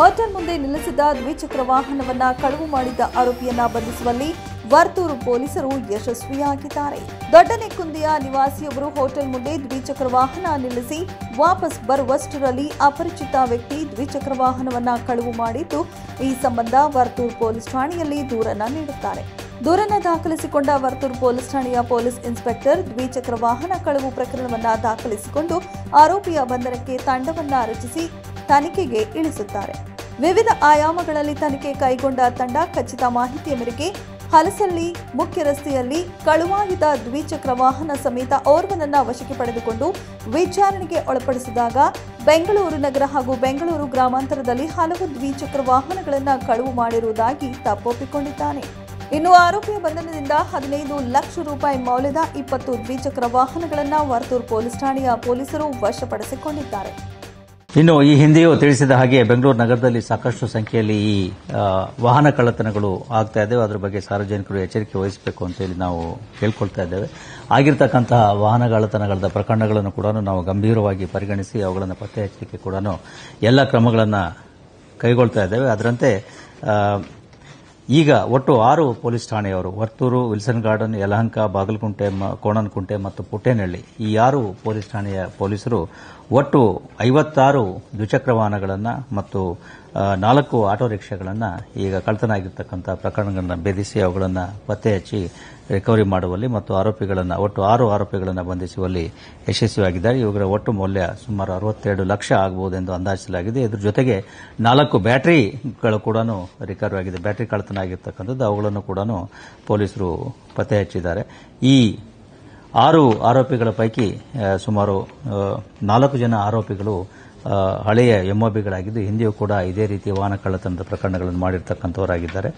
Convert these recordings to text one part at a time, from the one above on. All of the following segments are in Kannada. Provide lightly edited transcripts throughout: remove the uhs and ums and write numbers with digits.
ಹೋಟೆಲ್ ಮುಂದೆ ನಿಲ್ಲಿಸಿದ್ದ ದ್ವಿಚಕ್ರ ವಾಹನವನ್ನ ಕಳವು ಮಾಡಿದ್ದ ಆರೋಪಿಯನ್ನ ಬಂಧಿಸುವಲ್ಲಿ ವರ್ತೂರು ಪೊಲೀಸರು ಯಶಸ್ವಿಯಾಗಿದ್ದಾರೆ. ದೊಡ್ಡನೆಕ್ಕುಂದಿಯ ನಿವಾಸಿಯೊಬ್ಬರು ಹೋಟೆಲ್ ಮುಂದೆ ದ್ವಿಚಕ್ರ ವಾಹನ ನಿಲ್ಲಿಸಿ ವಾಪಸ್ ಬರುವಷ್ಟರಲ್ಲಿ ಅಪರಿಚಿತ ವ್ಯಕ್ತಿ ದ್ವಿಚಕ್ರ ವಾಹನವನ್ನ ಕಳವು ಮಾಡಿದ್ದು, ಈ ಸಂಬಂಧ ವರ್ತೂರು ಪೊಲೀಸ್ ಠಾಣೆಯಲ್ಲಿ ದೂರನ್ನ ನೀಡುತ್ತಾರೆ. ದೂರನ್ನು ದಾಖಲಿಸಿಕೊಂಡ ವರ್ತೂರು ಪೊಲೀಸ್ ಠಾಣೆಯ ಪೊಲೀಸ್ ಇನ್ಸ್ಪೆಕ್ಟರ್ ದ್ವಿಚಕ್ರ ವಾಹನ ಕಳವು ಪ್ರಕರಣವನ್ನು ದಾಖಲಿಸಿಕೊಂಡು ಆರೋಪಿಯ ಬಂಧನಕ್ಕೆ ತಂಡವನ್ನ ರಚಿಸಿ ತನಿಖೆಗೆ ಇಳಿಸುತ್ತಾರೆ. ವಿವಿಧ ಆಯಾಮಗಳಲ್ಲಿ ತನಿಖೆ ಕೈಗೊಂಡ ತಂಡ ಖಚಿತ ಮಾಹಿತಿಯ ಮೇರೆಗೆ ಹಲಸಲ್ಲಿ ಮುಖ್ಯ ರಸ್ತೆಯಲ್ಲಿ ಕಳುವಾಗಿದ್ದ ದ್ವಿಚಕ್ರ ವಾಹನ ಸಮೇತ ಓರ್ವನನ್ನ ವಶಕ್ಕೆ ಪಡೆದುಕೊಂಡು ವಿಚಾರಣೆಗೆ ಒಳಪಡಿಸಿದಾಗ ಬೆಂಗಳೂರು ನಗರ ಹಾಗೂ ಬೆಂಗಳೂರು ಗ್ರಾಮಾಂತರದಲ್ಲಿ ಹಲವು ದ್ವಿಚಕ್ರ ವಾಹನಗಳನ್ನು ಕಳವು ಮಾಡಿರುವುದಾಗಿ ತಪ್ಪೊಪ್ಪಿಕೊಂಡಿದ್ದಾನೆ. ಇನ್ನು ಆರೋಪಿಯ ಬಂಧನದಿಂದ 15 ಲಕ್ಷ ರೂಪಾಯಿ ಮೌಲ್ಯದ 20 ದ್ವಿಚಕ್ರ ವಾಹನಗಳನ್ನು ವರ್ತೂರು ಪೊಲೀಸ್ ಠಾಣೆಯ ಪೊಲೀಸರು ವಶಪಡಿಸಿಕೊಂಡಿದ್ದಾರೆ. ಇನ್ನು ಈ ಹಿಂದೆಯೂ ತಿಳಿಸಿದ ಹಾಗೆ ಬೆಂಗಳೂರು ನಗರದಲ್ಲಿ ಸಾಕಷ್ಟು ಸಂಖ್ಯೆಯಲ್ಲಿ ಈ ವಾಹನ ಕಳ್ಳತನಗಳು ಆಗ್ತಾ ಇದ್ದೇವೆ. ಅದರ ಬಗ್ಗೆ ಸಾರ್ವಜನಿಕರು ಎಚ್ಚರಿಕೆ ವಹಿಸಬೇಕು ಅಂತ ಹೇಳಿ ನಾವು ಕೇಳ್ಕೊಳ್ತಾ ಇದ್ದೇವೆ. ಆಗಿರ್ತಕ್ಕಂತಹ ವಾಹನ ಕಳ್ಳತನಗಳ ಪ್ರಕರಣಗಳನ್ನು ಕೂಡ ನಾವು ಗಂಭೀರವಾಗಿ ಪರಿಗಣಿಸಿ ಅವುಗಳನ್ನು ಪತ್ತೆ ಹಚ್ಚಲಿಕ್ಕೆ ಕೂಡ ಎಲ್ಲ ಕ್ರಮಗಳನ್ನು ಕೈಗೊಳ್ತಾ ಇದ್ದೇವೆ. ಅದರಂತೆ ಈಗ ಒಟ್ಟು 6 ಪೊಲೀಸ್ ಠಾಣೆಯವರು ವರ್ತೂರು, ವಿಲ್ಸನ್ ಗಾರ್ಡನ್, ಯಲಹಂಕ, ಬಾಗಲಕುಂಟೆ, ಕೋಣನಕುಂಟೆ ಮತ್ತು ಪುಟ್ಟೇನಹಳ್ಳಿ ಈ 6 ಪೊಲೀಸ್ ಠಾಣೆಯ ಪೊಲೀಸರು ಒಟ್ಟು 56 ದ್ವಿಚಕ್ರ ವಾಹನಗಳನ್ನು ಮತ್ತು 4 ಆಟೋ ರಿಕ್ಷಾಗಳನ್ನು ಈಗ ಕಳ್ಳತನ ಆಗಿರ್ತಕ್ಕಂಥ ಪ್ರಕರಣಗಳನ್ನು ಭೇದಿಸಿ ಅವುಗಳನ್ನು ಪತ್ತೆ ಹಚ್ಚಿ ರಿಕವರಿ ಮಾಡುವಲ್ಲಿ ಮತ್ತು ಒಟ್ಟು 6 ಆರೋಪಿಗಳನ್ನು ಬಂಧಿಸುವಲ್ಲಿ ಯಶಸ್ವಿಯಾಗಿದ್ದಾರೆ. ಇವುಗಳ ಒಟ್ಟು ಮೌಲ್ಯ ಸುಮಾರು 62 ಲಕ್ಷ ಆಗಬಹುದೆಂದು ಅಂದಾಜಿಸಲಾಗಿದೆ. ಇದರ ಜೊತೆಗೆ 4 ಬ್ಯಾಟರಿಗಳು ಕೂಡ ರಿಕವರಿ ಆಗಿದೆ. ಬ್ಯಾಟರಿ ಕಳ್ಳತನ ಆಗಿರ್ತಕ್ಕಂಥದ್ದು ಅವುಗಳನ್ನು ಕೂಡ ಪೊಲೀಸರು ಪತ್ತೆ ಹಚ್ಚಿದ್ದಾರೆ. ಈ 6 ಆರೋಪಿಗಳ ಪೈಕಿ ಸುಮಾರು 4 ಜನ ಆರೋಪಿಗಳು ಹಳೆಯ ಎಂಒಬಿಗಳಾಗಿದ್ದು ಹಿಂದೆಯೂ ಕೂಡ ಇದೇ ರೀತಿ ವಾಹನ ಕಳ್ಳತನದ ಪ್ರಕರಣಗಳನ್ನು ಮಾಡಿರ್ತಕ್ಕಂಥವರಾಗಿದ್ದಾರೆ.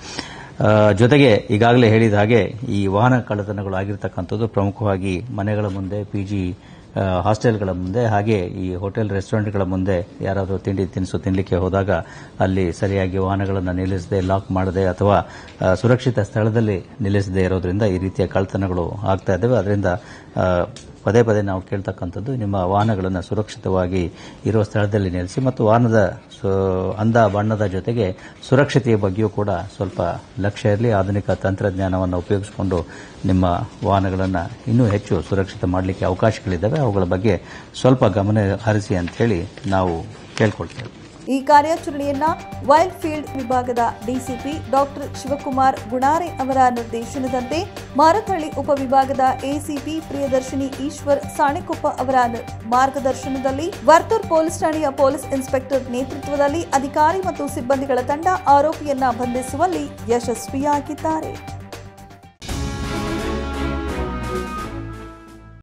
ಜೊತೆಗೆ ಈಗಾಗಲೇ ಹೇಳಿದ ಹಾಗೆ ಈ ವಾಹನ ಕಳ್ಳತನಗಳು ಆಗಿರ್ತಕ್ಕಂಥದ್ದು ಪ್ರಮುಖವಾಗಿ ಮನೆಗಳ ಮುಂದೆ, ಪಿಜಿ ಹಾಸ್ಟೆಲ್ಗಳ ಮುಂದೆ, ಹಾಗೆ ಈ ಹೋಟೆಲ್ ರೆಸ್ಟೋರೆಂಟ್ಗಳ ಮುಂದೆ ಯಾರಾದರೂ ತಿಂಡಿ ತಿನಿಸು ತಿನ್ನಲಿಕ್ಕೆ ಹೋದಾಗ ಅಲ್ಲಿ ಸರಿಯಾಗಿ ವಾಹನಗಳನ್ನು ನಿಲ್ಲಿಸದೆ, ಲಾಕ್ ಮಾಡದೆ ಅಥವಾ ಸುರಕ್ಷಿತ ಸ್ಥಳದಲ್ಲಿ ನಿಲ್ಲಿಸದೆ ಇರೋದ್ರಿಂದ ಈ ರೀತಿಯ ಕಳ್ಳತನಗಳು ಆಗ್ತಾ ಇದ್ದಾವೆ. ಅದರಿಂದ ಪದೇ ಪದೇ ನಾವು ಕೇಳ್ತಕ್ಕಂಥದ್ದು, ನಿಮ್ಮ ವಾಹನಗಳನ್ನು ಸುರಕ್ಷಿತವಾಗಿ ಇರುವ ಸ್ಥಳದಲ್ಲಿ ನಿಲ್ಲಿಸಿ ಮತ್ತು ವಾಹನದ ಅಂದ ಬಣ್ಣದ ಜೊತೆಗೆ ಸುರಕ್ಷತೆಯ ಬಗ್ಗೆಯೂ ಕೂಡ ಸ್ವಲ್ಪ ಲಕ್ಷ್ಯ ಇರಲಿ. ಆಧುನಿಕ ತಂತ್ರಜ್ಞಾನವನ್ನು ಉಪಯೋಗಿಸಿಕೊಂಡು ನಿಮ್ಮ ವಾಹನಗಳನ್ನು ಇನ್ನೂ ಹೆಚ್ಚು ಸುರಕ್ಷಿತ ಮಾಡಲಿಕ್ಕೆ ಅವಕಾಶಗಳಿದ್ದಾವೆ. ಅವುಗಳ ಬಗ್ಗೆ ಸ್ವಲ್ಪ ಗಮನ ಹರಿಸಿ ಅಂತ ಹೇಳಿ ನಾವು ಕೇಳ್ಕೊಳ್ತೇವೆ. ಈ ಕಾರ್ಯಾಚರಣೆಯನ್ನ ವೈಲ್ಡ್ ಫೀಲ್ಡ್ ವಿಭಾಗದ ಡಿಸಿಪಿ ಡಾಕ್ಟರ್ ಶಿವಕುಮಾರ್ ಗುಣಾರೆ ಅವರ ನಿರ್ದೇಶನದಂತೆ ಮಾರತಹಳ್ಳಿ ಉಪವಿಭಾಗದ ಎಸಿಪಿ ಪ್ರಿಯದರ್ಶಿನಿ ಈಶ್ವರ್ ಸಾಣೆಕೊಪ್ಪ ಅವರ ಮಾರ್ಗದರ್ಶನದಲ್ಲಿ ವರ್ತೂರು ಪೊಲೀಸ್ ಠಾಣೆಯ ಪೊಲೀಸ್ ಇನ್ಸ್ಪೆಕ್ಟರ್ ನೇತೃತ್ವದಲ್ಲಿ ಅಧಿಕಾರಿ ಮತ್ತು ಸಿಬ್ಬಂದಿಗಳ ತಂಡ ಆರೋಪಿಯನ್ನ ಬಂಧಿಸುವಲ್ಲಿ ಯಶಸ್ವಿಯಾಗಿದ್ದಾರೆ.